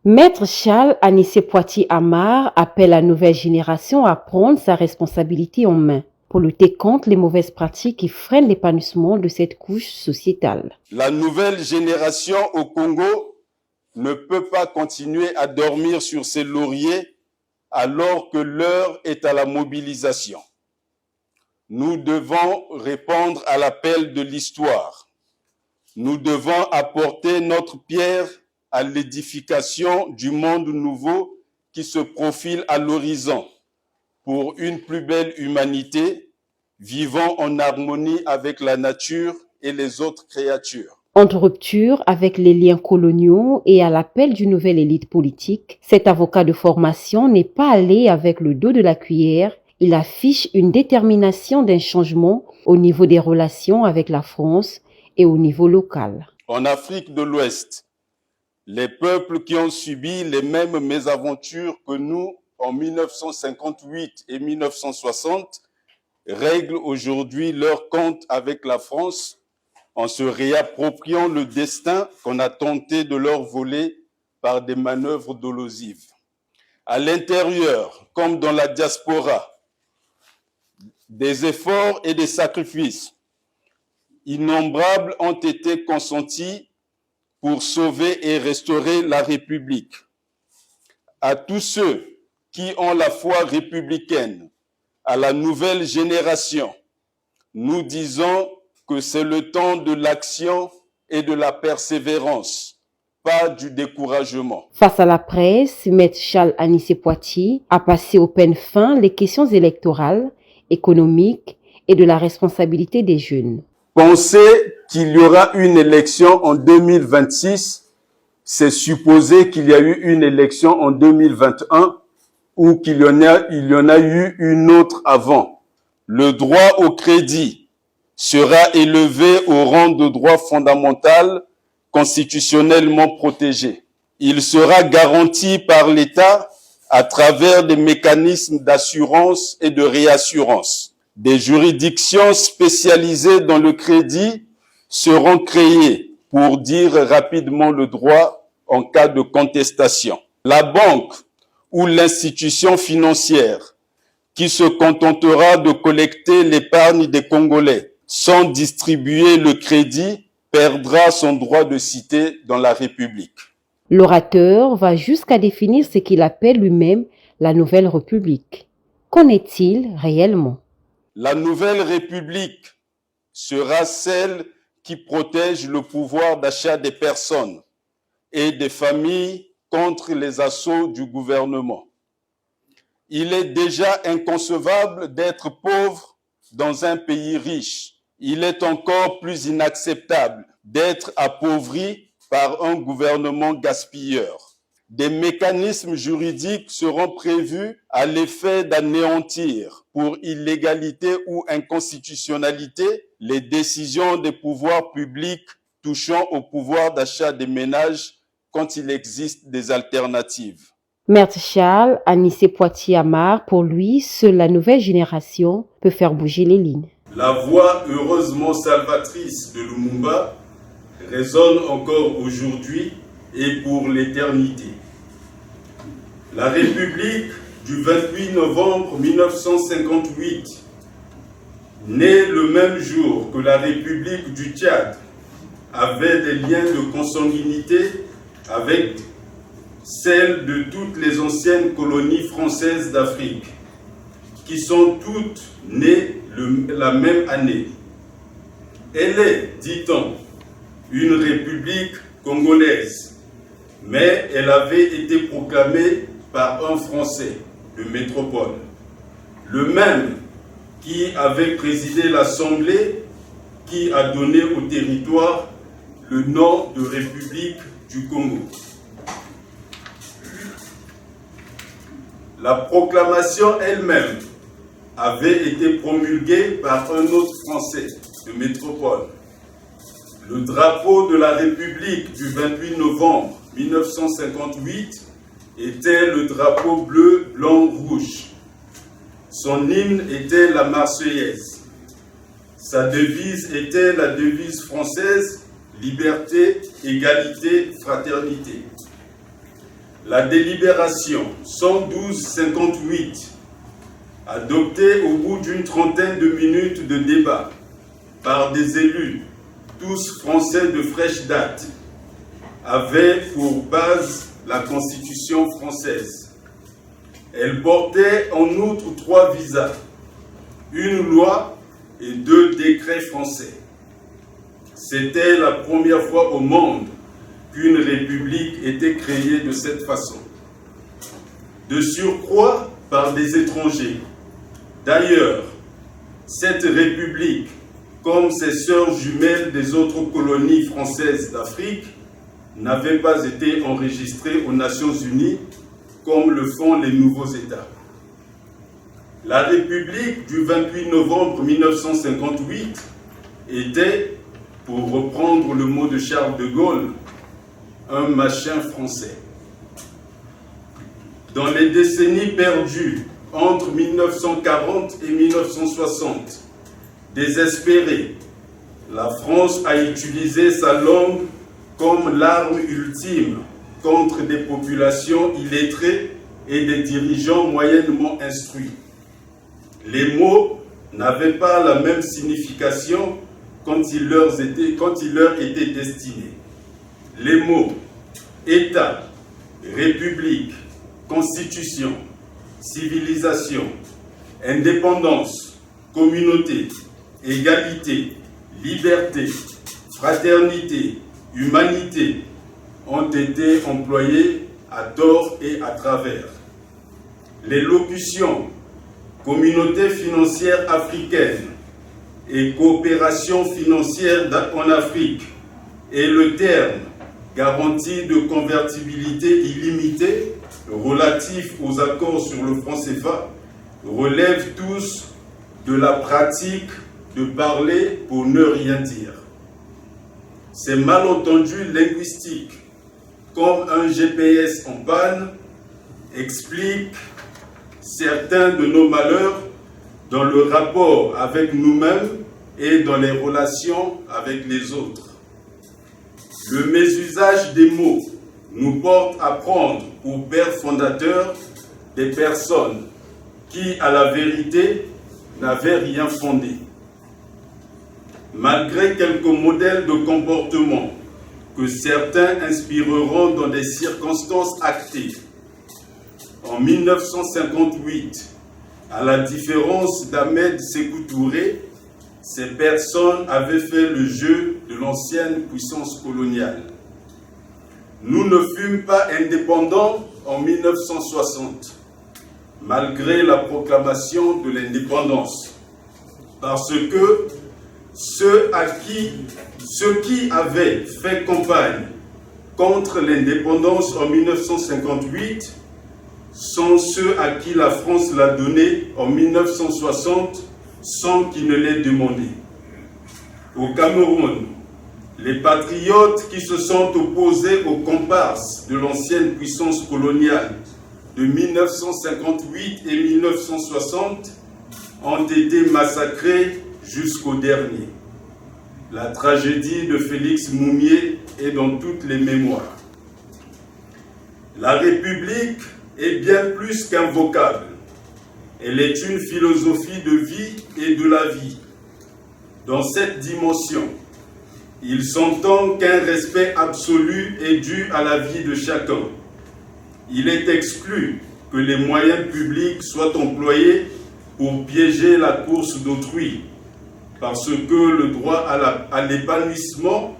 Maître Charles Anissé Poitier Amar appelle la nouvelle génération à prendre sa responsabilité en main pour lutter contre les mauvaises pratiques qui freinent l'épanouissement de cette couche sociétale. La nouvelle génération au Congo ne peut pas continuer à dormir sur ses lauriers alors que l'heure est à la mobilisation. Nous devons répondre à l'appel de l'histoire. Nous devons apporter notre pierre à l'édification du monde nouveau qui se profile à l'horizon pour une plus belle humanité, vivant en harmonie avec la nature et les autres créatures. En rupture avec les liens coloniaux et à l'appel d'une nouvelle élite politique, cet avocat de formation n'est pas allé avec le dos de la cuillère. Il affiche une détermination d'un changement au niveau des relations avec la France et au niveau local. En Afrique de l'Ouest, les peuples qui ont subi les mêmes mésaventures que nous en 1958 et 1960 règlent aujourd'hui leur compte avec la France en se réappropriant le destin qu'on a tenté de leur voler par des manœuvres dolosives. À l'intérieur, comme dans la diaspora, des efforts et des sacrifices innombrables ont été consentis pour sauver et restaurer la République. À tous ceux qui ont la foi républicaine, à la nouvelle génération, nous disons que c'est le temps de l'action et de la persévérance, pas du découragement. Face à la presse, Maître Charles Anissé Poitier a passé au peigne fin les questions électorales, économiques et de la responsabilité des jeunes. Penser qu'il y aura une élection en 2026, c'est supposer qu'il y a eu une élection en 2021 ou qu'il y en a eu une autre avant. Le droit au crédit sera élevé au rang de droit fondamental constitutionnellement protégé. Il sera garanti par l'État à travers des mécanismes d'assurance et de réassurance. Des juridictions spécialisées dans le crédit seront créées pour dire rapidement le droit en cas de contestation. La banque ou l'institution financière qui se contentera de collecter l'épargne des Congolais sans distribuer le crédit perdra son droit de cité dans la République. L'orateur va jusqu'à définir ce qu'il appelle lui-même la Nouvelle République. Qu'en est-il réellement? La Nouvelle République sera celle qui protège le pouvoir d'achat des personnes et des familles contre les assauts du gouvernement. Il est déjà inconcevable d'être pauvre dans un pays riche. Il est encore plus inacceptable d'être appauvri par un gouvernement gaspilleur. Des mécanismes juridiques seront prévus à l'effet d'anéantir, pour illégalité ou inconstitutionnalité, les décisions des pouvoirs publics touchant au pouvoir d'achat des ménages quand il existe des alternatives. Maître Charles Anissé Poitier Amar, pour lui, seule la nouvelle génération peut faire bouger les lignes. La voix heureusement salvatrice de Lumumba résonne encore aujourd'hui et pour l'éternité. La République du 28 novembre 1958, née le même jour que la République du Tchad, avait des liens de consanguinité avec celles de toutes les anciennes colonies françaises d'Afrique, qui sont toutes nées la même année. Elle est, dit-on, une république congolaise, mais elle avait été proclamée par un Français de métropole, le même qui avait présidé l'Assemblée qui a donné au territoire le nom de République du Congo. La proclamation elle-même avait été promulguée par un autre Français de métropole. Le drapeau de la République du 28 novembre 1958 était le drapeau bleu, blanc, rouge. Son hymne était la Marseillaise. Sa devise était la devise française, liberté, égalité, fraternité. la délibération 112-58, adoptée au bout d'une trentaine de minutes de débat par des élus, tous français de fraîche date, avait pour base la Constitution française. Elle portait en outre 3 visas, une loi et 2 décrets français. C'était la première fois au monde qu'une république était créée de cette façon. De surcroît par des étrangers. D'ailleurs, cette république, comme ses sœurs jumelles des autres colonies françaises d'Afrique, n'avait pas été enregistrée aux Nations Unies comme le font les nouveaux États. La République du 28 novembre 1958 était, pour reprendre le mot de Charles de Gaulle, un machin français. Dans les décennies perdues entre 1940 et 1960, désespérée, la France a utilisé sa langue comme l'arme ultime contre des populations illettrées et des dirigeants moyennement instruits. Les mots n'avaient pas la même signification quand ils leur étaient destinés. Les mots État, République, Constitution, civilisation, indépendance, communauté, égalité, liberté, fraternité, humanité ont été employés à tort et à travers. Les locutions communauté financière africaine et coopération financière en Afrique et le terme garantie de convertibilité illimitée relatif aux accords sur le franc CFA relèvent tous de la pratique de parler pour ne rien dire. Ces malentendus linguistiques, comme un GPS en panne, expliquent certains de nos malheurs dans le rapport avec nous-mêmes et dans les relations avec les autres. Le mésusage des mots nous porte à prendre pour pères fondateurs des personnes qui, à la vérité, n'avaient rien fondé. Malgré quelques modèles de comportement que certains inspireront dans des circonstances actées, en 1958, à la différence d'Ahmed Sékou Touré, ces personnes avaient fait le jeu de l'ancienne puissance coloniale. Nous ne fûmes pas indépendants en 1960, malgré la proclamation de l'indépendance, parce que ceux qui avaient fait campagne contre l'indépendance en 1958 sont ceux à qui la France l'a donnée en 1960 sans qu'ils ne l'aient demandé. Au Cameroun, les patriotes qui se sont opposés aux comparses de l'ancienne puissance coloniale de 1958 et 1960 ont été massacrés jusqu'au dernier. La tragédie de Félix Moumié est dans toutes les mémoires. La République est bien plus qu'un vocable. Elle est une philosophie de vie et de la vie. Dans cette dimension, il s'entend qu'un respect absolu est dû à la vie de chacun. Il est exclu que les moyens publics soient employés pour piéger la course d'autrui, parce que le droit à l'épanouissement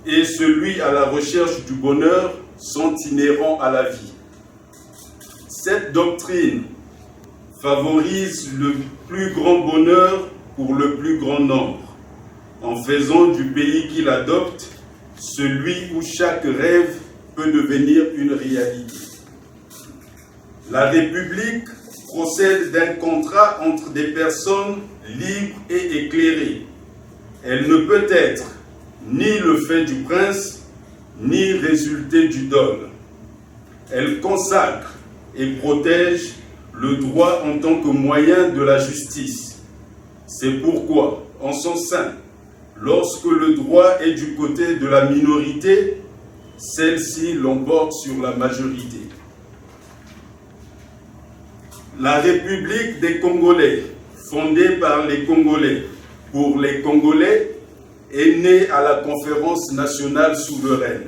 et celui à la recherche du bonheur sont inhérents à la vie. Cette doctrine favorise le plus grand bonheur pour le plus grand nombre, en faisant du pays qu'il adopte celui où chaque rêve peut devenir une réalité. La République procède d'un contrat entre des personnes libres et éclairées. Elle ne peut être ni le fait du prince, ni résulter du dol. Elle consacre et protège le droit en tant que moyen de la justice. C'est pourquoi, en son sein, lorsque le droit est du côté de la minorité, celle-ci l'emporte sur la majorité. La République des Congolais, fondée par les Congolais pour les Congolais, est née à la Conférence nationale souveraine.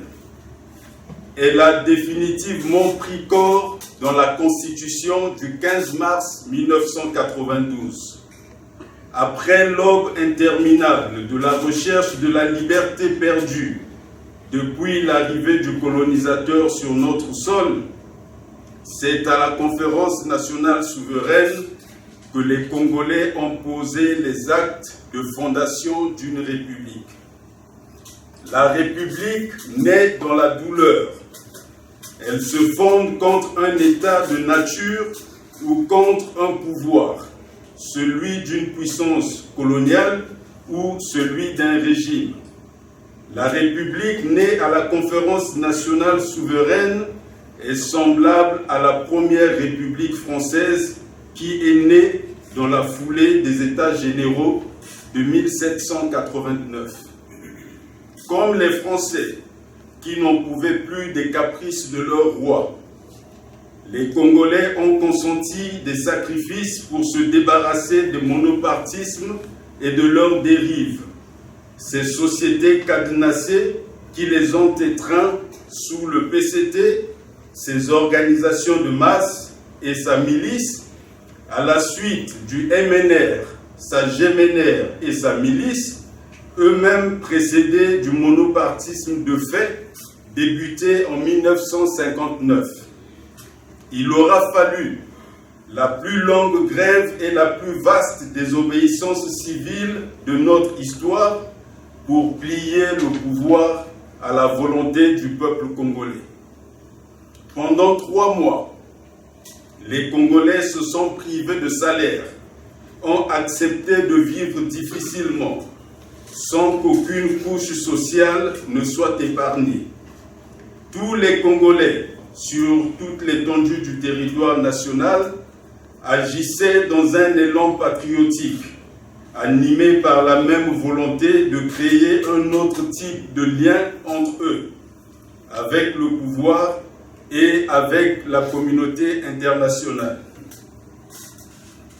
Elle a définitivement pris corps dans la Constitution du 15 mars 1992. Après l'aube interminable de la recherche de la liberté perdue depuis l'arrivée du colonisateur sur notre sol, c'est à la Conférence nationale souveraine que les Congolais ont posé les actes de fondation d'une république. La république naît dans la douleur. Elle se fonde contre un état de nature ou contre un pouvoir, celui d'une puissance coloniale ou celui d'un régime. La République née à la Conférence nationale souveraine est semblable à la première République française qui est née dans la foulée des États généraux de 1789. Comme les Français qui n'en pouvaient plus des caprices de leur roi, les Congolais ont consenti des sacrifices pour se débarrasser du monopartisme et de leurs dérives. Ces sociétés cadenassées qui les ont étreints sous le PCT, ses organisations de masse et sa milice, à la suite du MNR, sa GMNR et sa milice, eux-mêmes précédés du monopartisme de fait, débuté en 1959. Il aura fallu la plus longue grève et la plus vaste désobéissance civile de notre histoire pour plier le pouvoir à la volonté du peuple congolais. Pendant 3 mois, les Congolais se sont privés de salaire, ont accepté de vivre difficilement, sans qu'aucune couche sociale ne soit épargnée. Tous les Congolais, sur toute l'étendue du territoire national, agissaient dans un élan patriotique, animés par la même volonté de créer un autre type de lien entre eux, avec le pouvoir et avec la communauté internationale.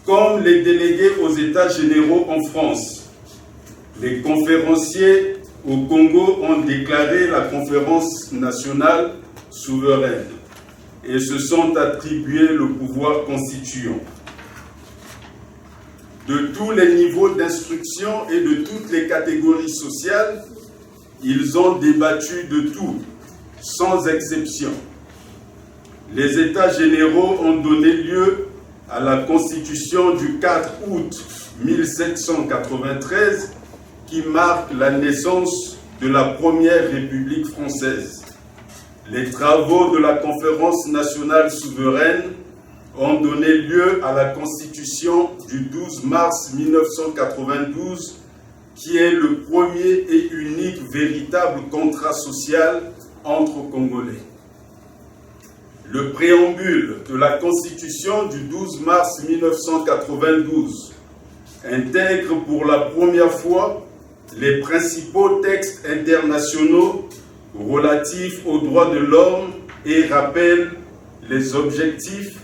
Comme les délégués aux États généraux en France, les conférenciers au Congo ont déclaré la conférence nationale souveraine et se sont attribués le pouvoir constituant. De tous les niveaux d'instruction et de toutes les catégories sociales, ils ont débattu de tout, sans exception. Les États généraux ont donné lieu à la Constitution du 4 août 1793 qui marque la naissance de la première République française. Les travaux de la Conférence nationale souveraine ont donné lieu à la Constitution du 12 mars 1992 qui est le premier et unique véritable contrat social entre Congolais. Le préambule de la Constitution du 12 mars 1992 intègre pour la première fois les principaux textes internationaux relatifs aux droits de l'homme et rappelle les objectifs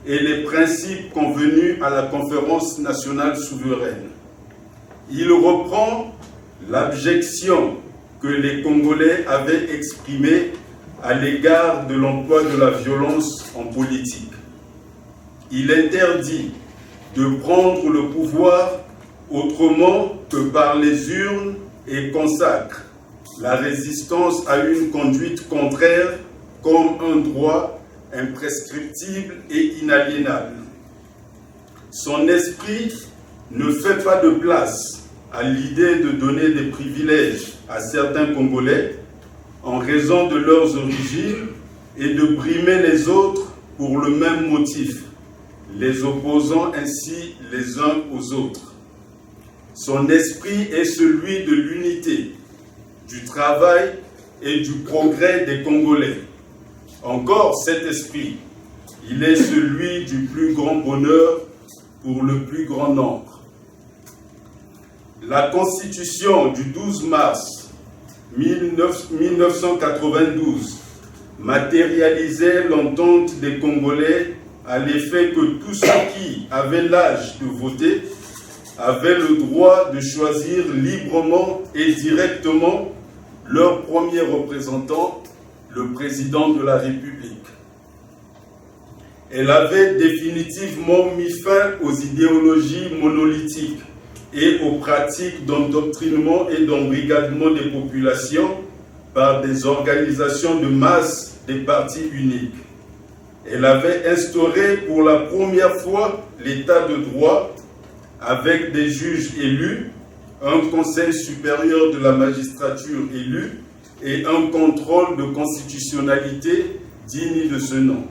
et les principes convenus à la Conférence nationale souveraine. Il reprend l'abjection que les Congolais avaient exprimée à l'égard de l'emploi de la violence en politique. Il interdit de prendre le pouvoir autrement que par les urnes et consacre la résistance à une conduite contraire comme un droit imprescriptible et inaliénable. Son esprit ne fait pas de place à l'idée de donner des privilèges à certains Congolais en raison de leurs origines et de brimer les autres pour le même motif, les opposant ainsi les uns aux autres. Son esprit est celui de l'unité, du travail et du progrès des Congolais. Encore cet esprit, il est celui du plus grand bonheur pour le plus grand nombre. La Constitution du 12 mars 1992 matérialisait l'entente des Congolais à l'effet que tous ceux qui avaient l'âge de voter avaient le droit de choisir librement et directement leur premier représentant, le président de la République. Elle avait définitivement mis fin aux idéologies monolithiques et aux pratiques d'endoctrinement et d'embrigadement des populations par des organisations de masse des partis uniques. Elle avait instauré pour la première fois l'état de droit avec des juges élus, un conseil supérieur de la magistrature élu et un contrôle de constitutionnalité digne de ce nom.